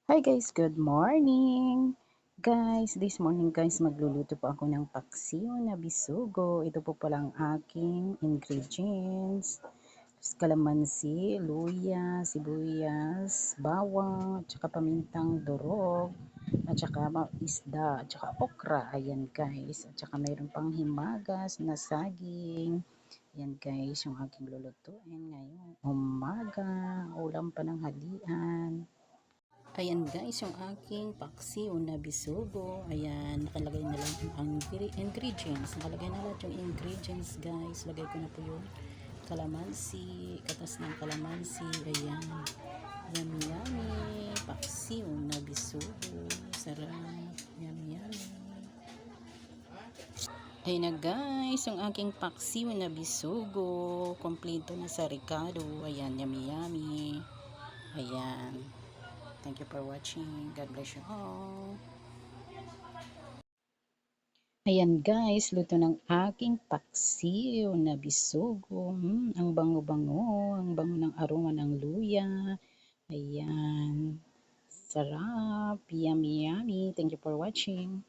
Hi guys, good morning! Guys, this morning guys, magluluto po ako ng paksiw na bisugo. Ito po palang aking ingredients. Kalamansi, luya, sibuyas, bawang, at saka pamintang durog, at saka isda, at saka okra. Ayan guys, at saka mayroon pang himagas na saging. Ayan guys, yung aking lulutuin ngayong umaga, ulam pa ng halian. Ayan guys, yung aking paksiw na bisugo. Ayan, nakalagay na lang ang ingredients. Nakalagay na lahat yung ingredients guys. Lagay ko na po yung kalamansi, katas ng kalamansi. Ayan, yummy yummy. Paksiw na bisugo. Sarap. Yummy yummy. Ayan na guys, yung aking paksiw na bisugo. Kompleto na sa ricado. Ayan, yummy yummy. Ayan. Thank you for watching. God bless you all. Ayan guys, luto ng aking paksiw na bisugo. Ang bango-bango, ang bango ng aroma ng luya. Ayan, sarap, yummy yummy. Thank you for watching.